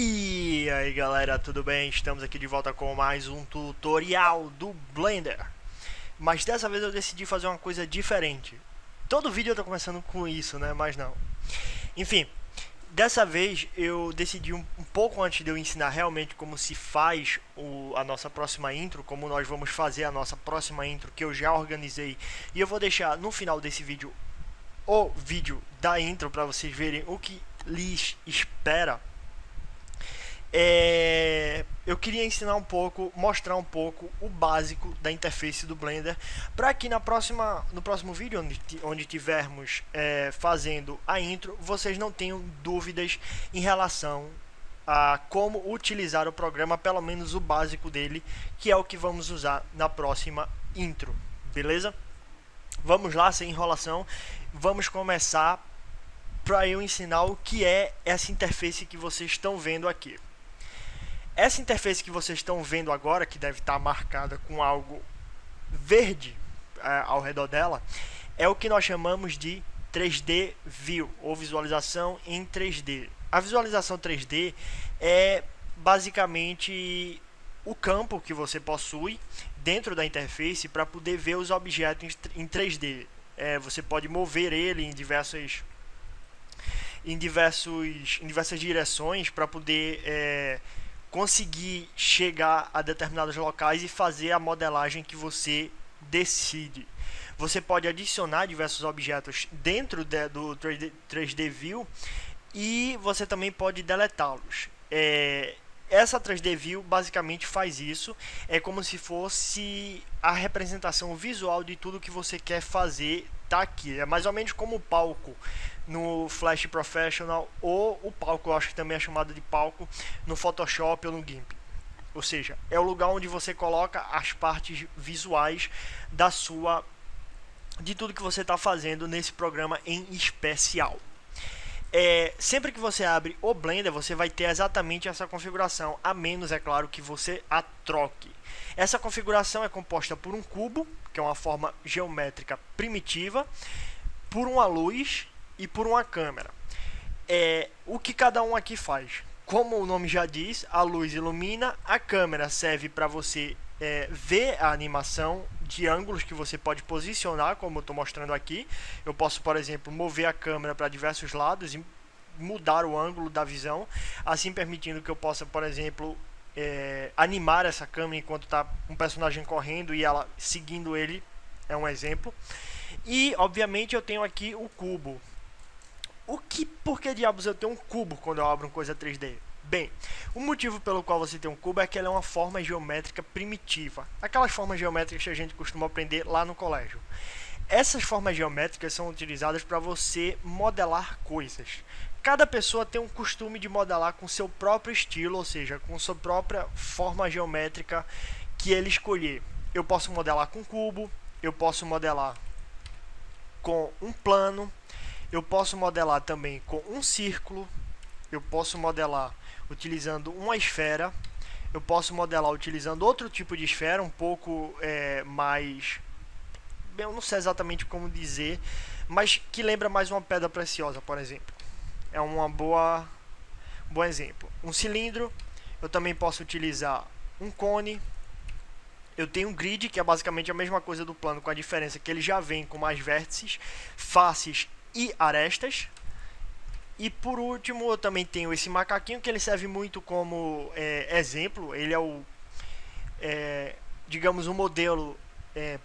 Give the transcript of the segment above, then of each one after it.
E aí galera, tudo bem? Estamos aqui de volta com mais um tutorial do Blender. Mas dessa vez eu decidi fazer uma coisa diferente. Todo vídeo eu tô começando com isso, né? Mas não. Enfim, dessa vez eu decidi um pouco antes de eu ensinar realmente como se faz a nossa próxima intro, como nós vamos fazer a nossa próxima intro, que eu já organizei. E eu vou deixar no final desse vídeo o vídeo da intro para vocês verem o que lhes espera. Eu queria ensinar um pouco, mostrar um pouco o básico da interface do Blender, para que no próximo vídeo, onde tivermos fazendo a intro, vocês não tenham dúvidas em relação a como utilizar o programa, pelo menos o básico dele, que é o que vamos usar na próxima intro, beleza? Vamos lá, sem enrolação, vamos começar para eu ensinar o que é essa interface que vocês estão vendo aqui. Essa interface que vocês estão vendo agora, que deve estar marcada com algo verde ao redor dela, é o que nós chamamos de 3D View, ou visualização em 3D. A visualização 3D é basicamente o campo que você possui dentro da interface para poder ver os objetos em 3D. Você pode mover ele em diversas direções para poder conseguir chegar a determinados locais e fazer a modelagem que você decide. Você pode adicionar diversos objetos dentro do 3D View e você também pode deletá-los. Essa 3D View basicamente faz isso, é como se fosse a representação visual de tudo que você quer fazer, tá aqui. É mais ou menos como o palco no Flash Professional, ou o palco, eu acho que também é chamado de palco no Photoshop ou no GIMP. Ou seja, é o lugar onde você coloca as partes visuais de tudo que você está fazendo nesse programa em especial. Sempre que você abre o Blender, você vai ter exatamente essa configuração, a menos, é claro, que você a troque. Essa configuração é composta por um cubo, que é uma forma geométrica primitiva, por uma luz e por uma câmera. O que cada um aqui faz? Como o nome já diz, a luz ilumina, a câmera serve para você ver a animação de ângulos que você pode posicionar, como eu estou mostrando aqui. Eu posso, por exemplo, mover a câmera para diversos lados e mudar o ângulo da visão, assim permitindo que eu possa, por exemplo, animar essa câmera enquanto está um personagem correndo e ela seguindo ele, é um exemplo. E, obviamente, eu tenho aqui o cubo. Por que diabos eu tenho um cubo quando eu abro uma coisa 3D? Bem, o motivo pelo qual você tem um cubo é que ela é uma forma geométrica primitiva. Aquelas formas geométricas que a gente costuma aprender lá no colégio. Essas formas geométricas são utilizadas para você modelar coisas. Cada pessoa tem um costume de modelar com seu próprio estilo, ou seja, com sua própria forma geométrica que ele escolher. Eu posso modelar com cubo, eu posso modelar com um plano, eu posso modelar também com um círculo, eu posso modelar utilizando uma esfera, eu posso modelar utilizando outro tipo de esfera, um pouco mais... eu não sei exatamente como dizer, mas que lembra mais uma pedra preciosa, por exemplo. É um bom exemplo. Um cilindro, eu também posso utilizar um cone. Eu tenho um grid, que é basicamente a mesma coisa do plano, com a diferença que ele já vem com mais vértices, faces e arestas. E por último, eu também tenho esse macaquinho, que ele serve muito como exemplo. Ele é digamos, um modelo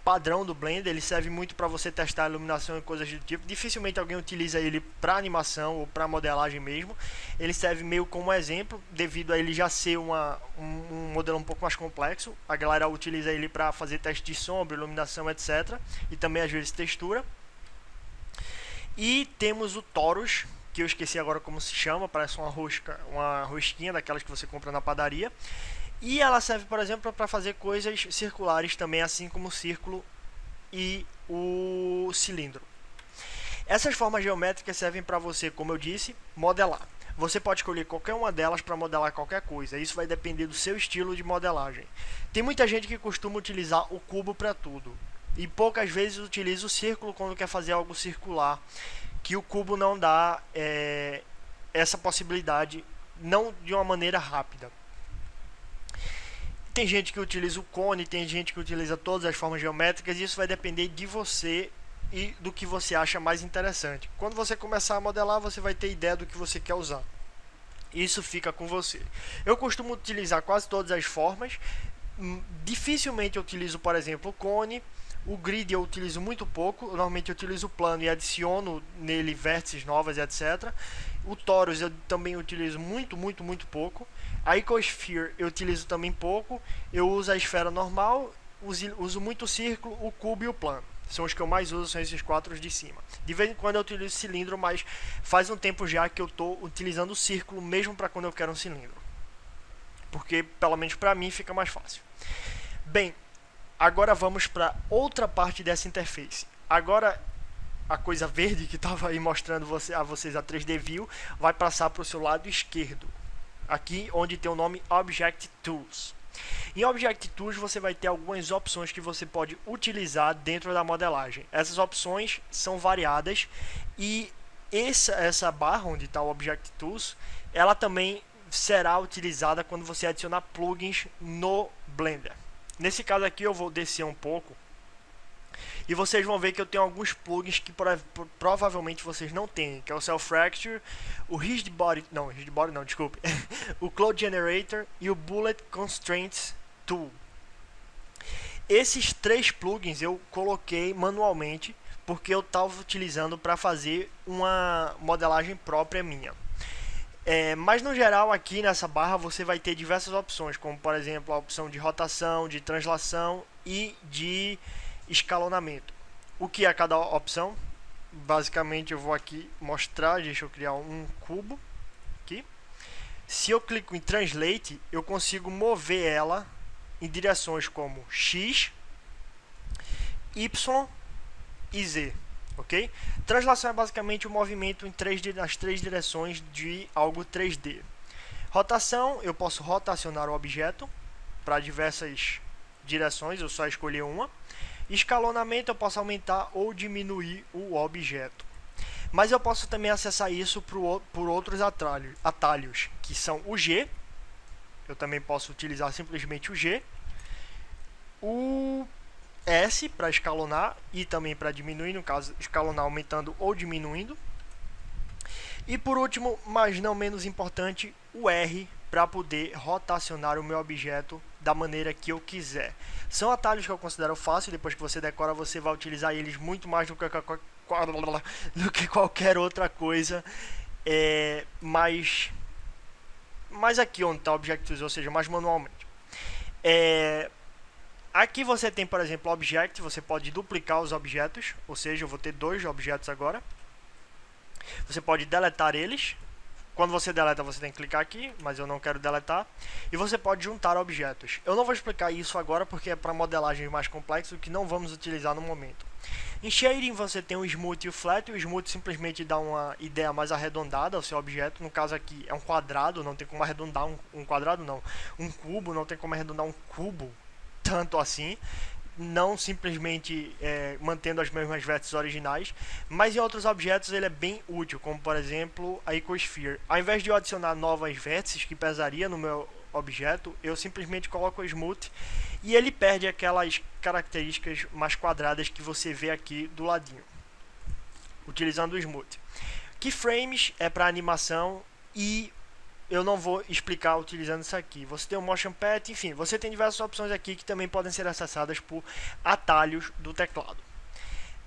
padrão do Blender. Ele serve muito para você testar a iluminação e coisas do tipo. Dificilmente alguém utiliza ele para animação ou para modelagem mesmo. Ele serve meio como exemplo, devido a ele já ser um modelo um pouco mais complexo. A galera utiliza ele para fazer teste de sombra, iluminação, etc. E também às vezes textura. E temos o Torus, que eu esqueci agora como se chama, parece uma rosquinha daquelas que você compra na padaria. E ela serve, por exemplo, para fazer coisas circulares também, assim como o círculo e o cilindro. Essas formas geométricas servem para você, como eu disse, modelar. Você pode escolher qualquer uma delas para modelar qualquer coisa. Isso vai depender do seu estilo de modelagem. Tem muita gente que costuma utilizar o cubo para tudo, e poucas vezes utiliza o círculo quando quer fazer algo circular, que o cubo não dá essa possibilidade não de uma maneira rápida. Tem gente que utiliza o cone, tem gente que utiliza todas as formas geométricas, e isso vai depender de você e do que você acha mais interessante. Quando você começar a modelar, você vai ter ideia do que você quer usar. Isso fica com você. Eu costumo utilizar quase todas as formas. Dificilmente eu utilizo, por exemplo, o cone. O grid eu utilizo muito pouco. Normalmente eu utilizo o plano e adiciono nele vértices novas, etc. O torus eu também utilizo muito pouco. A icosphere eu utilizo também pouco. Eu uso a esfera normal, uso muito o círculo, o cubo e o plano. São os que eu mais uso, são esses 4 de cima. De vez em quando eu utilizo cilindro, mas faz um tempo já que eu estou utilizando o círculo, mesmo para quando eu quero um cilindro. Porque, pelo menos para mim, fica mais fácil. Bem, agora vamos para outra parte dessa interface. Agora, a coisa verde que estava aí mostrando a vocês a 3D View vai passar para o seu lado esquerdo. Aqui onde tem o nome Object Tools. Em Object Tools você vai ter algumas opções que você pode utilizar dentro da modelagem. Essas opções são variadas e essa barra onde está o Object Tools, ela também será utilizada quando você adicionar plugins no Blender. Nesse caso aqui eu vou descer um pouco e vocês vão ver que eu tenho alguns plugins que provavelmente vocês não têm, que é o Self Fracture, o Rigid Body não, desculpe, o Cloud Generator e o Bullet Constraints Tool. Esses 3 plugins eu coloquei manualmente porque eu estava utilizando para fazer uma modelagem própria minha. Mas no geral aqui nessa barra você vai ter diversas opções, como por exemplo a opção de rotação, de translação e de escalonamento. O que é cada opção? Basicamente eu vou aqui mostrar, deixa eu criar um cubo aqui. Se eu clico em Translate, eu consigo mover ela em direções como X, Y e Z. Ok? Translação é basicamente o movimento nas 3 direções de algo 3D. Rotação, eu posso rotacionar o objeto para diversas direções, eu só escolher uma. Escalonamento, eu posso aumentar ou diminuir o objeto. Mas eu posso também acessar isso por outros atalhos, que são o G. Eu também posso utilizar simplesmente o G. O S para escalonar e também para diminuir, no caso, escalonar aumentando ou diminuindo. E por último, mas não menos importante, o R para poder rotacionar o meu objeto da maneira que eu quiser. São atalhos que eu considero fácil, depois que você decora, você vai utilizar eles muito mais do que qualquer outra coisa. Mas aqui onde está o Object Tools, ou seja, mais manualmente. Aqui você tem, por exemplo, Object, você pode duplicar os objetos, ou seja, eu vou ter 2 objetos agora. Você pode deletar eles. Quando você deleta, você tem que clicar aqui, mas eu não quero deletar. E você pode juntar objetos. Eu não vou explicar isso agora porque é para modelagens mais complexas que não vamos utilizar no momento. Em Shading você tem o Smooth e o Flat. O Smooth simplesmente dá uma ideia mais arredondada ao seu objeto. No caso aqui é um quadrado, não tem como arredondar um quadrado não. Um cubo, não tem como arredondar um cubo tanto assim. Não simplesmente mantendo as mesmas vértices originais, mas em outros objetos ele é bem útil, como por exemplo a Icosphere. Ao invés de eu adicionar novas vértices que pesaria no meu objeto, eu simplesmente coloco o Smooth e ele perde aquelas características mais quadradas que você vê aqui do ladinho, utilizando o Smooth. Keyframes é para animação e eu não vou explicar utilizando isso aqui. Você tem o Motion Path, enfim, você tem diversas opções aqui que também podem ser acessadas por atalhos do teclado.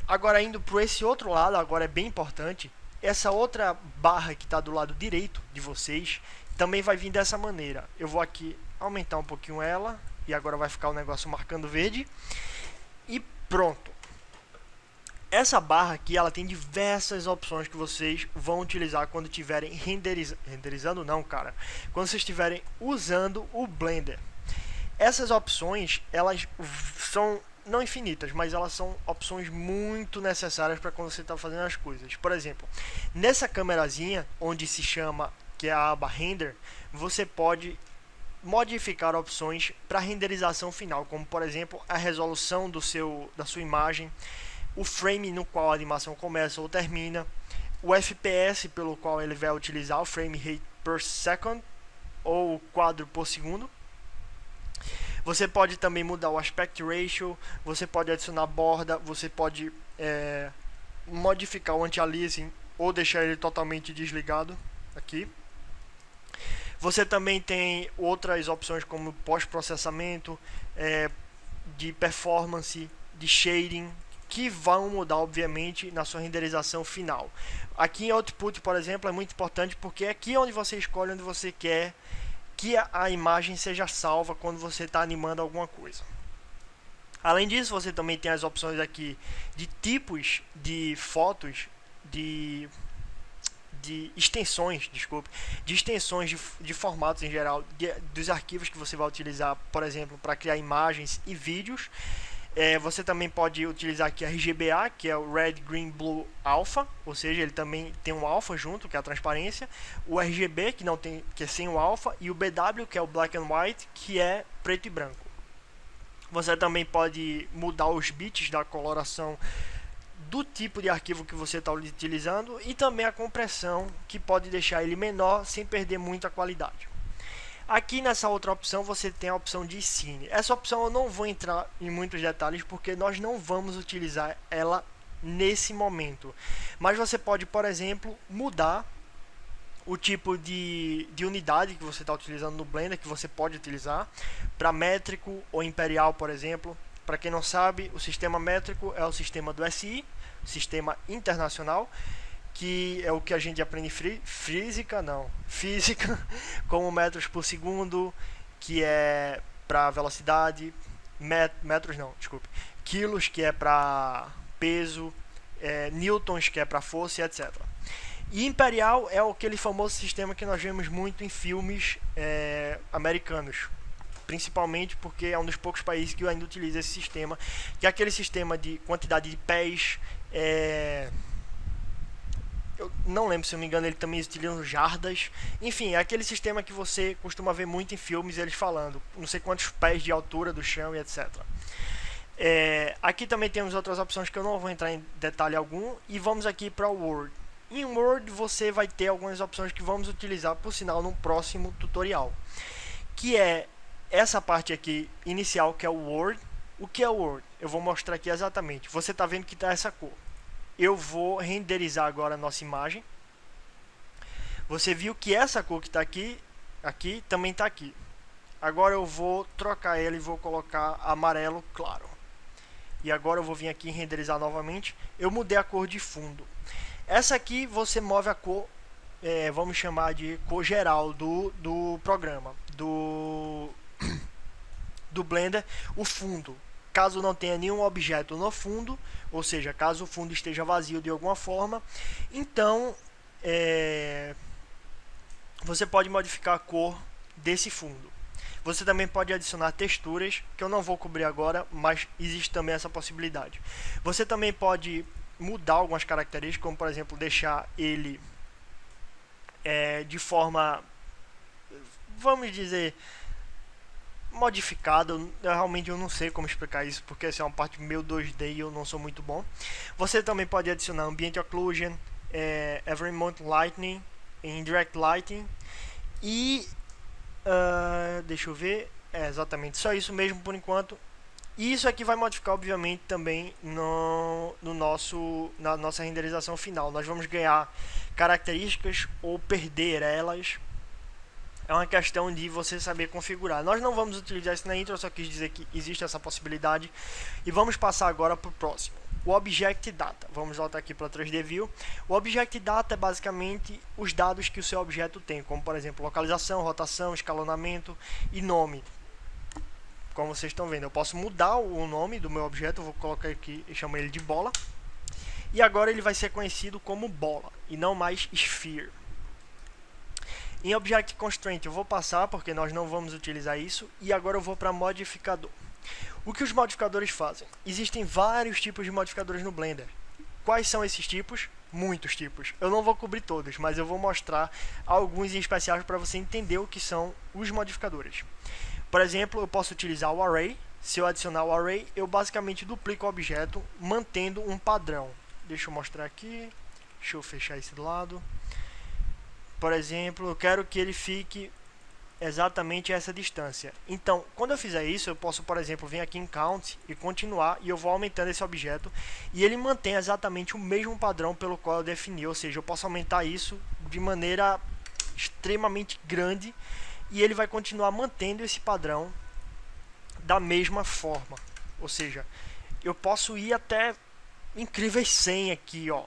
Agora indo para esse outro lado, agora é bem importante, essa outra barra que está do lado direito de vocês também vai vir dessa maneira. Eu vou aqui aumentar um pouquinho ela e agora vai ficar o negócio marcando verde e pronto. Essa barra aqui, ela tem diversas opções que vocês vão utilizar quando estiverem renderizando não, cara. Quando vocês estiverem usando o Blender. Essas opções, elas são não infinitas, mas elas são opções muito necessárias para quando você está fazendo as coisas. Por exemplo, nessa câmerazinha, onde se chama, que é a aba Render, você pode modificar opções para renderização final, como por exemplo, a resolução da sua imagem, o frame no qual a animação começa ou termina, o FPS pelo qual ele vai utilizar, o frame rate per second ou quadro por segundo. Você pode também mudar o aspect ratio, você pode adicionar borda, você pode modificar o anti-aliasing ou deixar ele totalmente desligado aqui. Você também tem outras opções como pós-processamento, de performance, de shading, que vão mudar obviamente na sua renderização final. Aqui em Output, por exemplo, é muito importante porque é aqui onde você escolhe onde você quer que a imagem seja salva quando você está animando alguma coisa. Além disso, você também tem as opções aqui de tipos de fotos, de extensões, de formatos em geral, dos arquivos que você vai utilizar, por exemplo, para criar imagens e vídeos. Você também pode utilizar aqui RGBA, que é o Red, Green, Blue, Alpha, ou seja, ele também tem um Alpha junto, que é a transparência, o RGB, que é sem o Alpha, e o BW, que é o Black and White, que é preto e branco. Você também pode mudar os bits da coloração do tipo de arquivo que você está utilizando e também a compressão, que pode deixar ele menor sem perder muito a qualidade. Aqui nessa outra opção você tem a opção de Scene. Essa opção eu não vou entrar em muitos detalhes porque nós não vamos utilizar ela nesse momento. Mas você pode, por exemplo, mudar o tipo de unidade que você está utilizando no Blender, que você pode utilizar para métrico ou imperial, por exemplo. Para quem não sabe, o sistema métrico é o sistema do SI, Sistema Internacional, que é o que a gente aprende em física, como metros por segundo, que é para velocidade, quilos, que é para peso, newtons, que é para força, etc. E imperial é aquele famoso sistema que nós vemos muito em filmes americanos, principalmente porque é um dos poucos países que ainda utiliza esse sistema, que é aquele sistema de quantidade de pés. Eu não lembro, se eu não me engano, ele também utiliza jardas. Enfim, é aquele sistema que você costuma ver muito em filmes, eles falando não sei quantos pés de altura do chão e etc. Aqui também temos outras opções que eu não vou entrar em detalhe algum. E vamos aqui para o Word. Em Word você vai ter algumas opções que vamos utilizar, por sinal, no próximo tutorial, que é essa parte aqui inicial, que é o Word. O que é o Word? Eu vou mostrar aqui exatamente. Você está vendo que está essa cor. Eu vou renderizar agora a nossa imagem. Você viu que essa cor que está aqui também está aqui. Agora eu vou trocar ela e vou colocar amarelo claro. E agora eu vou vir aqui em renderizar novamente. Eu mudei a cor de fundo. Essa aqui você move a cor, vamos chamar de cor geral do programa, do Blender, o fundo. Caso não tenha nenhum objeto no fundo, ou seja, caso o fundo esteja vazio de alguma forma, então você pode modificar a cor desse fundo. Você também pode adicionar texturas, que eu não vou cobrir agora, mas existe também essa possibilidade. Você também pode mudar algumas características, como por exemplo, deixar ele de forma, vamos dizer, modificado. Realmente eu não sei como explicar isso, porque essa é uma parte meio 2D e eu não sou muito bom. Você também pode adicionar Ambient Occlusion, Every Month Lighting, Indirect Lighting e deixa eu ver, exatamente só isso mesmo por enquanto. E isso aqui vai modificar obviamente também na nossa renderização final. Nós vamos ganhar características ou perder elas. É uma questão de você saber configurar. Nós não vamos utilizar isso na intro, eu só quis dizer que existe essa possibilidade. E vamos passar agora para o próximo. O Object Data. Vamos voltar aqui para a 3D View. O Object Data é basicamente os dados que o seu objeto tem, como por exemplo localização, rotação, escalonamento e nome. Como vocês estão vendo, eu posso mudar o nome do meu objeto. Eu vou colocar aqui e chamo ele de bola. E agora ele vai ser conhecido como bola e não mais sphere. Em Object Constraint eu vou passar porque nós não vamos utilizar isso. E agora eu vou para modificador. O que os modificadores fazem? Existem vários tipos de modificadores no Blender. Quais são esses tipos? Muitos tipos. Eu não vou cobrir todos, mas eu vou mostrar alguns em especial para você entender o que são os modificadores. Por exemplo, eu posso utilizar o Array. Se eu adicionar o Array, eu basicamente duplico o objeto, mantendo um padrão. Deixa eu mostrar aqui. Deixa eu fechar esse lado. por exemplo, eu quero que ele fique exatamente essa distância. Então, quando eu fizer isso, eu posso, por exemplo, vir aqui em Count e continuar, e eu vou aumentando esse objeto, e ele mantém exatamente o mesmo padrão pelo qual eu defini, ou seja, eu posso aumentar isso de maneira extremamente grande, e ele vai continuar mantendo esse padrão da mesma forma. Ou seja, eu posso ir até incríveis 100 aqui, ó.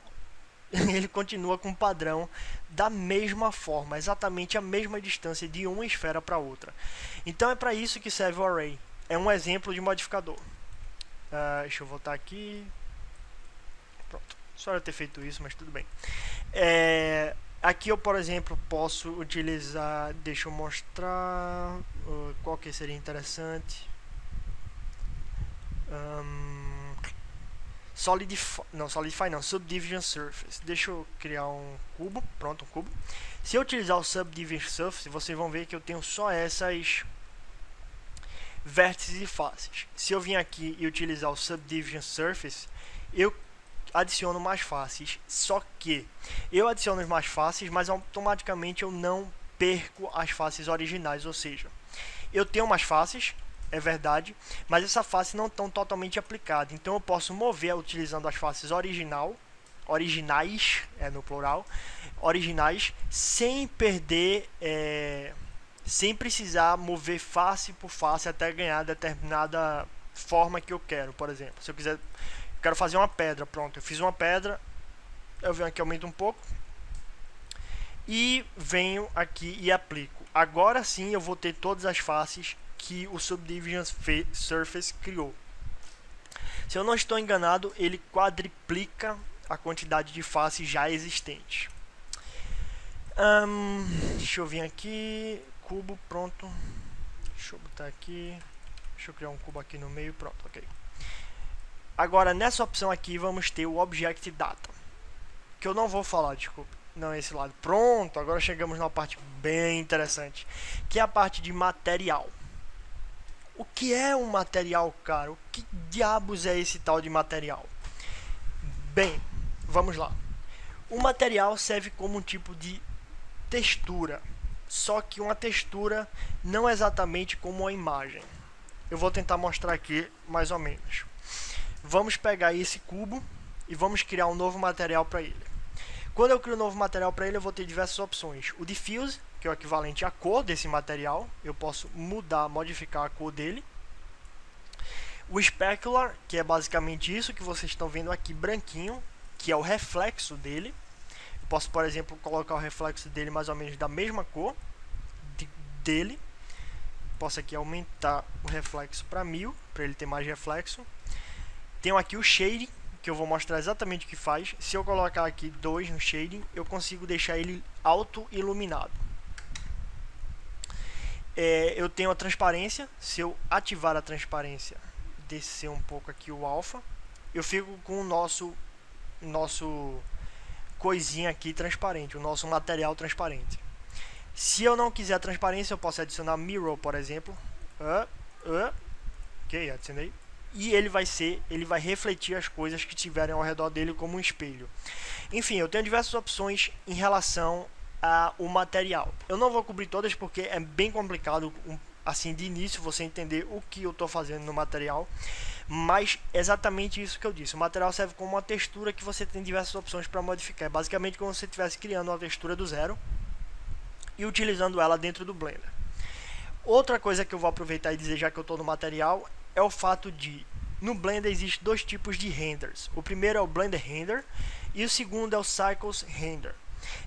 Ele continua com o padrão da mesma forma, exatamente a mesma distância de uma esfera para outra. Então é para isso que serve o array. É um exemplo de modificador. Deixa eu voltar aqui. Pronto. Só eu ter feito isso, mas tudo bem. Aqui eu, por exemplo, posso utilizar... Deixa eu mostrar qual que seria interessante. Solidify não, Subdivision Surface. Deixa eu criar um cubo, pronto, um cubo. Se eu utilizar o Subdivision Surface, vocês vão ver que eu tenho só essas vértices e faces. Se eu vim aqui e utilizar o Subdivision Surface, eu adiciono mais faces. Só que eu adiciono as mais faces, mas automaticamente eu não perco as faces originais, ou seja, eu tenho mais faces, é verdade, mas essa face não estão totalmente aplicada. Então eu posso mover utilizando as faces originais, no plural, originais, sem perder, sem precisar mover face por face até ganhar determinada forma que eu quero. Por exemplo, se eu quero fazer uma pedra, pronto, eu fiz uma pedra, eu venho aqui, aumento um pouco e venho aqui e aplico. Agora sim eu vou ter todas as faces que o Subdivision Surface criou. Se eu não estou enganado, ele quadriplica a quantidade de faces já existentes. Deixa eu vir aqui, cubo, pronto. Deixa eu botar aqui, deixa eu criar um cubo aqui no meio, pronto, ok. Agora nessa opção aqui vamos ter o Object Data, que eu não vou falar, desculpa. Não é esse lado. Pronto, agora chegamos numa parte bem interessante, que é a parte de material. O que é um material, cara? O que diabos é esse tal de material? Bem, vamos lá. O material serve como um tipo de textura, só que uma textura não exatamente como uma imagem. Eu vou tentar mostrar aqui mais ou menos. Vamos pegar esse cubo e vamos criar um novo material para ele. Quando eu crio um novo material para ele, eu vou ter diversas opções. O Diffuse, que é o equivalente à cor desse material, eu posso mudar, modificar a cor dele. O Specular, que é basicamente isso que vocês estão vendo aqui, branquinho, que é o reflexo dele. Eu posso, por exemplo, colocar o reflexo dele mais ou menos da mesma cor dele. Posso aqui aumentar o reflexo para 1000, para ele ter mais reflexo. Tenho aqui o Shading, que eu vou mostrar exatamente o que faz. Se eu colocar aqui 2 no Shading, eu consigo deixar ele auto-iluminado. Eu tenho a transparência. Se eu ativar a transparência, descer um pouco aqui o alfa, eu fico com o nosso coisinha aqui transparente, o nosso material transparente. Se eu não quiser a transparência, eu posso adicionar mirror, por exemplo. Ok, adicionei. E ele vai refletir as coisas que tiverem ao redor dele como um espelho. Enfim, eu tenho diversas opções em relação ao material. Eu não vou cobrir todas porque é bem complicado, assim, de início, você entender o que eu estou fazendo no material. Mas exatamente isso que eu disse. O material serve como uma textura que você tem diversas opções para modificar. É basicamente como se você estivesse criando uma textura do zero e utilizando ela dentro do Blender. Outra coisa que eu vou aproveitar e dizer, já que eu estou no material, é o fato de, no Blender existem dois tipos de renders. O primeiro é o Blender Render e o segundo é o Cycles Render.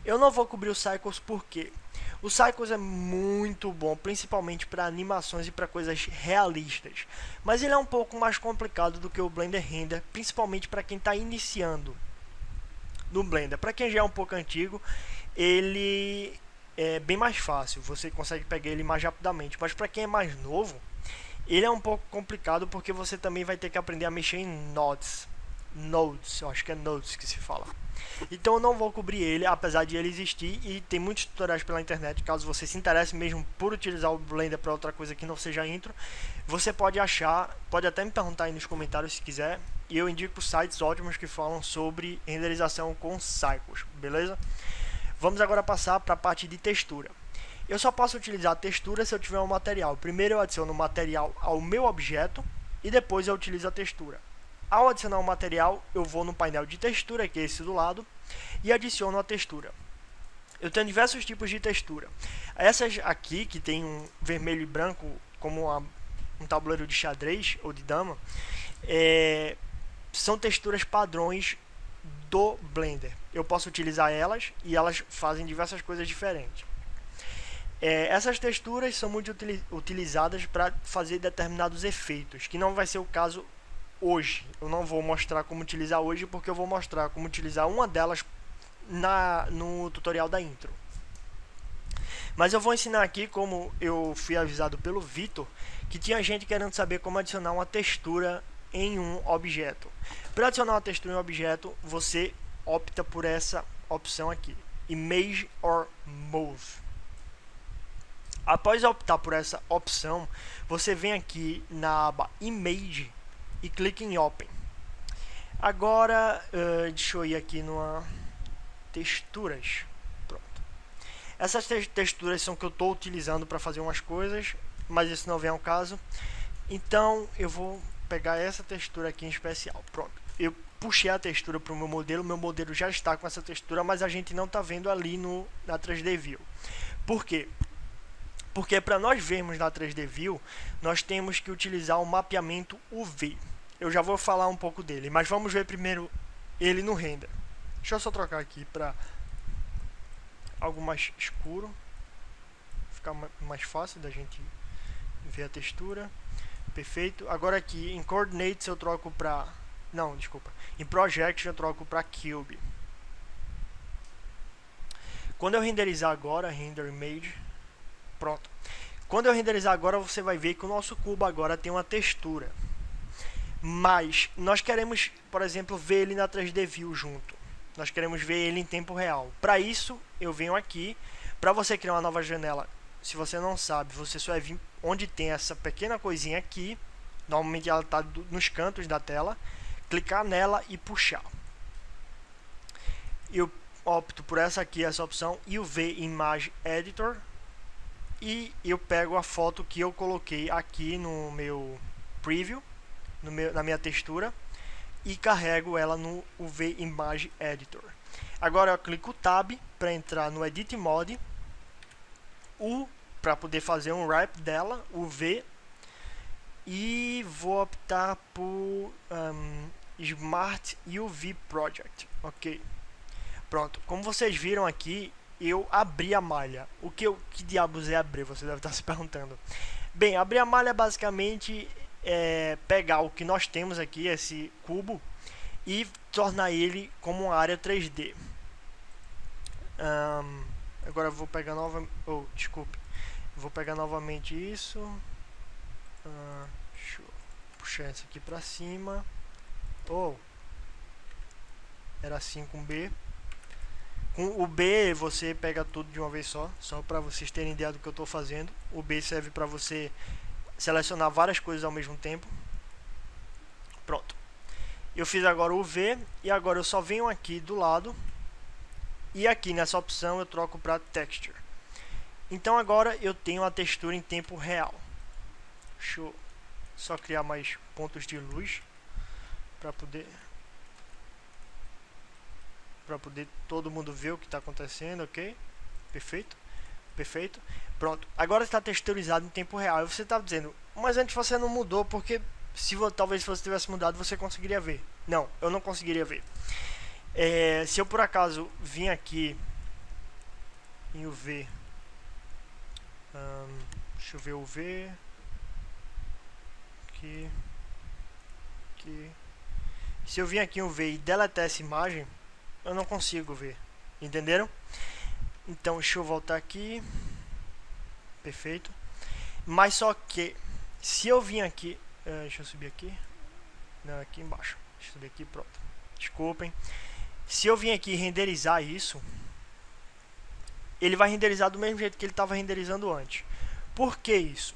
Eu não vou cobrir o Cycles porque o Cycles é muito bom, principalmente para animações e para coisas realistas. Mas ele é um pouco mais complicado do que o Blender Render, principalmente para quem está iniciando no Blender. Para quem já é um pouco antigo, ele é bem mais fácil, você consegue pegar ele mais rapidamente. Mas para quem é mais novo, ele é um pouco complicado porque você também vai ter que aprender a mexer em nodes, eu acho que é nodes que se fala. Então eu não vou cobrir ele, apesar de ele existir, e tem muitos tutoriais pela internet. Caso você se interesse mesmo por utilizar o Blender para outra coisa que não seja intro, você pode achar, pode até me perguntar aí nos comentários se quiser, e eu indico sites ótimos que falam sobre renderização com Cycles, beleza? Vamos agora passar para a parte de textura. Eu só posso utilizar a textura se eu tiver um material. Primeiro eu adiciono o material ao meu objeto e depois eu utilizo a textura. Ao adicionar o material, eu vou no painel de textura, que é esse do lado, e adiciono a textura. Eu tenho diversos tipos de textura. Essas aqui, que tem um vermelho e branco, como um tabuleiro de xadrez ou de dama, são texturas padrões do Blender. Eu posso utilizar elas e elas fazem diversas coisas diferentes. Essas texturas são muito utilizadas para fazer determinados efeitos, que não vai ser o caso hoje. Eu não vou mostrar como utilizar hoje, porque eu vou mostrar como utilizar uma delas no tutorial da intro. Mas eu vou ensinar aqui, como eu fui avisado pelo Vitor, que tinha gente querendo saber como adicionar uma textura em um objeto. Para adicionar uma textura em um objeto, você opta por essa opção aqui, Image or Move. Após optar por essa opção, você vem aqui na aba Image e clica em Open. Agora, deixa eu ir aqui numa texturas. Pronto. Essas texturas são que eu estou utilizando para fazer umas coisas, mas isso não vem ao caso. Então, eu vou pegar essa textura aqui em especial. Pronto. Eu puxei a textura para o meu modelo já está com essa textura, mas a gente não está vendo ali na 3D View. Por quê? Porque para nós vermos na 3D View, nós temos que utilizar o mapeamento UV. Eu já vou falar um pouco dele, mas vamos ver primeiro ele no render. Deixa eu só trocar aqui para algo mais escuro, ficar mais fácil da gente ver a textura. Perfeito. Agora aqui em Coordinates eu troco para... Não, desculpa. Em Project eu troco para Cube. Quando eu renderizar agora, Render Image... Pronto. Quando eu renderizar agora, você vai ver que o nosso cubo agora tem uma textura. Mas nós queremos, por exemplo, ver ele na 3D View junto. Nós queremos ver ele em tempo real. Para isso, eu venho aqui. Para você criar uma nova janela, se você não sabe, você só vai vir onde tem essa pequena coisinha aqui. Normalmente ela está nos cantos da tela. Clicar nela e puxar. Eu opto por essa aqui, essa opção, UV Image Editor. E eu pego a foto que eu coloquei aqui no meu preview, na minha textura, e carrego ela no UV Image Editor. Agora eu clico Tab para entrar no Edit Mode, U para poder fazer um wrap dela, UV, e vou optar por Smart UV Project. Ok, pronto. Como vocês viram aqui, eu abri a malha. Que diabos é abrir? Você deve estar se perguntando. Bem, abrir a malha basicamente é pegar o que nós temos aqui, esse cubo, e tornar ele como uma área 3D. Agora eu vou pegar vou pegar novamente isso. Deixa eu puxar isso aqui para cima. Era assim com B. Com o B você pega tudo de uma vez só para vocês terem ideia do que eu estou fazendo. O B serve para você selecionar várias coisas ao mesmo tempo. Pronto. Eu fiz agora o V e agora eu só venho aqui do lado e aqui nessa opção eu troco para Texture. Então agora eu tenho a textura em tempo real. Deixa eu só criar mais pontos de luz para poder todo mundo ver o que está acontecendo, ok? Perfeito, perfeito. Pronto, agora está texturizado em tempo real. E você está dizendo, mas antes você não mudou, porque talvez se você tivesse mudado você conseguiria ver. Não, eu não conseguiria ver. Se eu por acaso vim aqui em UV, deixa eu ver o V aqui. Se eu vim aqui em UV e deletar essa imagem, eu não consigo ver, entenderam? Então deixa eu voltar aqui, perfeito. Mas só que se eu vim aqui, deixa eu subir aqui, não, aqui embaixo, deixa eu subir aqui, pronto, desculpem. Se eu vim aqui renderizar isso, ele vai renderizar do mesmo jeito que ele estava renderizando antes. Por que isso?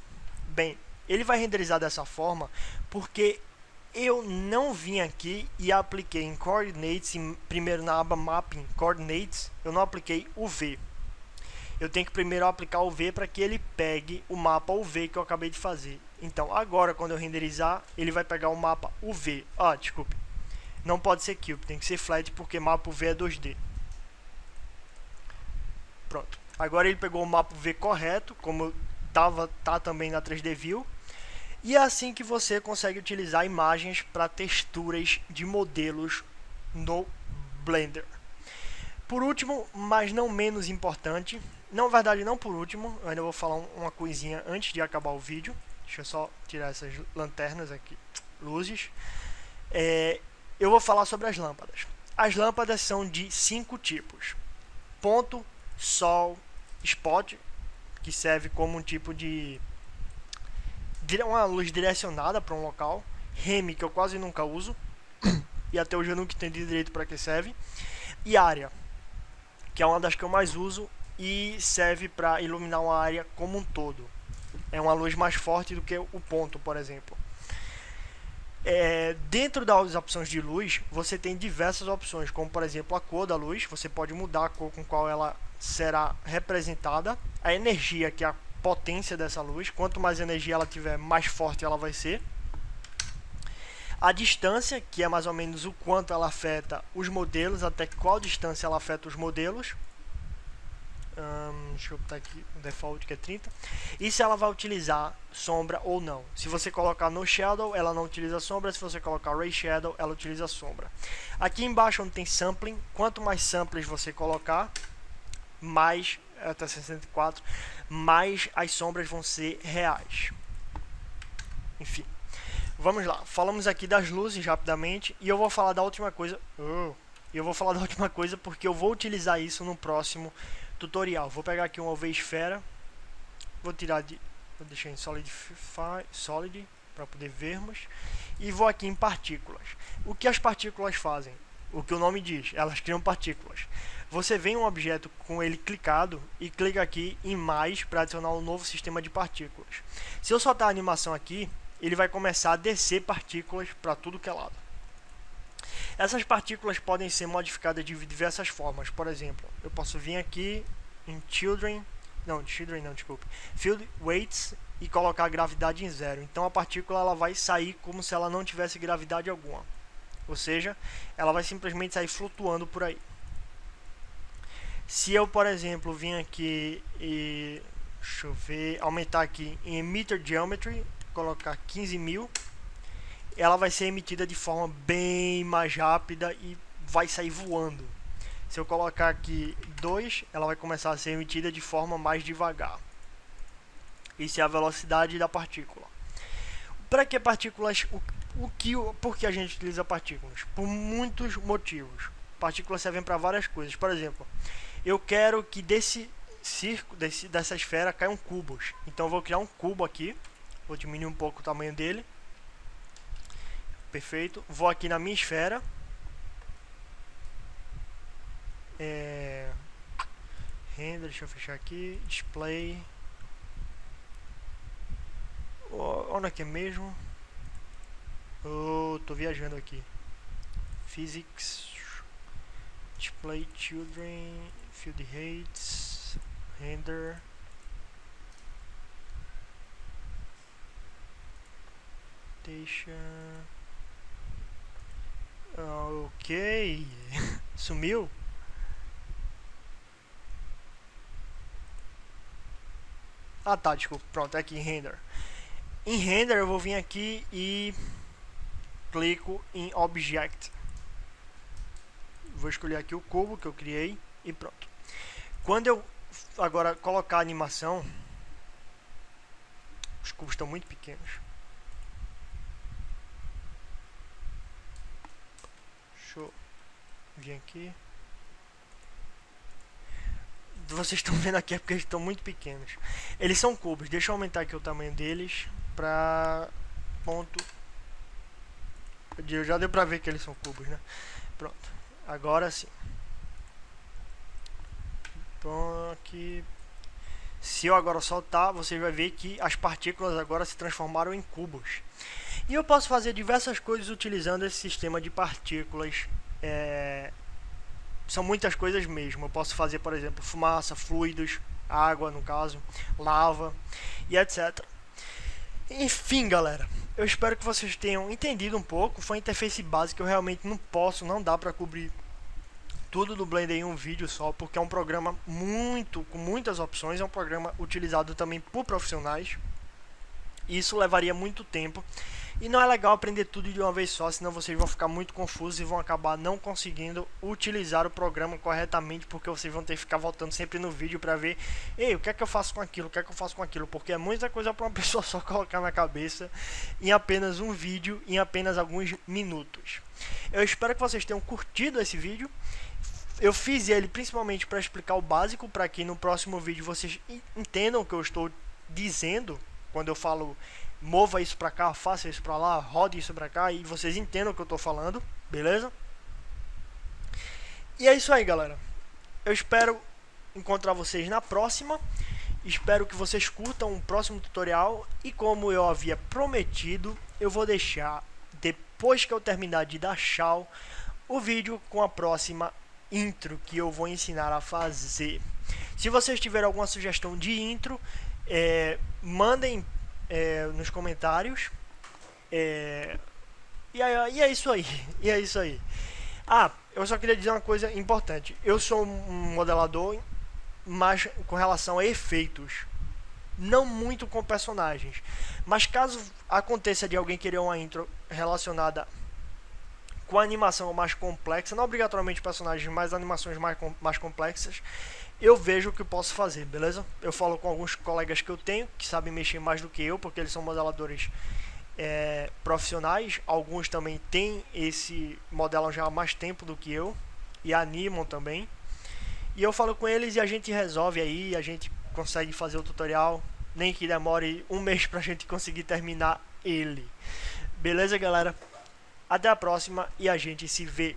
Bem, ele vai renderizar dessa forma porque Eu não vim aqui e apliquei em Coordinates, primeiro na aba Mapping Coordinates, eu não apliquei o V. Eu tenho que primeiro aplicar o V para que ele pegue o mapa UV que eu acabei de fazer. Então, agora, quando eu renderizar, ele vai pegar o mapa UV. Ah, desculpe. Não pode ser Cube, tem que ser Flat, porque mapa UV é 2D. Pronto. Agora ele pegou o mapa UV correto, como tá também na 3D View. E é assim que você consegue utilizar imagens para texturas de modelos no Blender. Por último, mas não menos importante, na verdade não por último, eu ainda vou falar uma coisinha antes de acabar o vídeo. Deixa eu só tirar essas lanternas aqui, luzes. Eu vou falar sobre as lâmpadas. As lâmpadas são de 5 tipos: ponto, sol, spot, que serve como um tipo de uma luz direcionada para um local, reme, que eu quase nunca uso e até hoje eu nunca entendi direito para que serve, e área, que é uma das que eu mais uso e serve para iluminar uma área como um todo. É uma luz mais forte do que o ponto, por exemplo. Dentro das opções de luz, você tem diversas opções, como por exemplo a cor da luz. Você pode mudar a cor com qual ela será representada, a energia, que é a potência dessa luz. Quanto mais energia ela tiver, mais forte ela vai ser. A distância, que é mais ou menos o quanto ela afeta os modelos, até qual distância ela afeta os modelos. Deixa eu botar aqui o default, que é 30. E se ela vai utilizar sombra ou não. Se você colocar no Shadow, ela não utiliza sombra. Se você colocar Ray Shadow, ela utiliza sombra. Aqui embaixo onde tem Sampling, quanto mais samples você colocar, mais, até 64, mais as sombras vão ser reais. Enfim, vamos lá. Falamos aqui das luzes rapidamente. E eu vou falar da última coisa. Porque eu vou utilizar isso no próximo tutorial. Vou pegar aqui uma UV esfera, vou deixar em Solid para poder vermos, e vou aqui em partículas. O que as partículas fazem? O que o nome diz, elas criam partículas. Você vem um objeto com ele clicado e clica aqui em mais para adicionar um novo sistema de partículas. Se eu soltar a animação aqui, ele vai começar a descer partículas para tudo que é lado. Essas partículas podem ser modificadas de diversas formas. Por exemplo, eu posso vir aqui em Field Weights e colocar a gravidade em 0. Então a partícula ela vai sair como se ela não tivesse gravidade alguma. Ou seja, ela vai simplesmente sair flutuando por aí. Se eu, por exemplo, vim aqui e aumentar aqui em Emitter Geometry, colocar 15.000, ela vai ser emitida de forma bem mais rápida e vai sair voando. Se eu colocar aqui 2, ela vai começar a ser emitida de forma mais devagar. Isso é a velocidade da partícula. Para que partículas? Por que a gente utiliza partículas? Por muitos motivos. Partículas servem para várias coisas. Por exemplo, eu quero que dessa esfera caiam cubos. Então eu vou criar um cubo aqui. Vou diminuir um pouco o tamanho dele. Perfeito. Vou aqui na minha esfera. Render, deixa eu fechar aqui. Display. Onde é que é mesmo? Tô viajando aqui. Physics. Display Children. Field Heights. Render. Deixa. Ok. Sumiu? Ah tá, desculpa. Pronto, é aqui em Render. Em Render eu vou vir aqui e clico em Object. Vou escolher aqui o cubo que eu criei e pronto. Quando eu agora colocar a animação, os cubos estão muito pequenos. Deixa eu vir aqui. Vocês estão vendo aqui é porque eles estão muito pequenos. Eles são cubos. Deixa eu aumentar aqui o tamanho deles para ponto. Já deu pra ver que eles são cubos, né? Pronto. Agora sim. Então aqui Se eu agora soltar, você vai ver que as partículas agora se transformaram em cubos. E eu posso fazer diversas coisas utilizando esse sistema de partículas. São muitas coisas mesmo. Eu posso fazer, por exemplo, fumaça, fluidos, água no caso, lava e etc. Enfim, galera, eu espero que vocês tenham entendido um pouco. Foi uma interface básica, eu realmente não dá para cobrir tudo do Blender em um vídeo só, porque é um programa com muitas opções, é um programa utilizado também por profissionais. Isso levaria muito tempo e não é legal aprender tudo de uma vez só, senão vocês vão ficar muito confusos e vão acabar não conseguindo utilizar o programa corretamente, porque vocês vão ter que ficar voltando sempre no vídeo para ver, ei, o que é que eu faço com aquilo, o que é que eu faço com aquilo, porque é muita coisa para uma pessoa só colocar na cabeça em apenas um vídeo, em apenas alguns minutos. Eu espero que vocês tenham curtido esse vídeo. Eu fiz ele principalmente para explicar o básico, para que no próximo vídeo vocês entendam o que eu estou dizendo quando eu falo mova isso para cá, faça isso para lá, rode isso para cá, e vocês entendam o que eu estou falando, beleza? E é isso aí, galera. Eu espero encontrar vocês na próxima. Espero que vocês curtam o próximo tutorial. E como eu havia prometido, eu vou deixar, depois que eu terminar de dar tchau, o vídeo com a próxima intro que eu vou ensinar a fazer. Se vocês tiverem alguma sugestão de intro, mandem nos comentários. E é isso aí. E é isso aí. Ah, eu só queria dizer uma coisa importante. Eu sou um modelador, mas com relação a efeitos, não muito com personagens. Mas caso aconteça de alguém querer uma intro relacionada com a animação mais complexa, não obrigatoriamente personagens, mas animações mais complexas, eu vejo o que posso fazer, beleza? Eu falo com alguns colegas que eu tenho, que sabem mexer mais do que eu, porque eles são modeladores profissionais. Alguns também têm modelam já há mais tempo do que eu, e animam também. E eu falo com eles e a gente resolve aí, a gente consegue fazer o tutorial, nem que demore um mês pra gente conseguir terminar ele. Beleza, galera? Até a próxima e a gente se vê.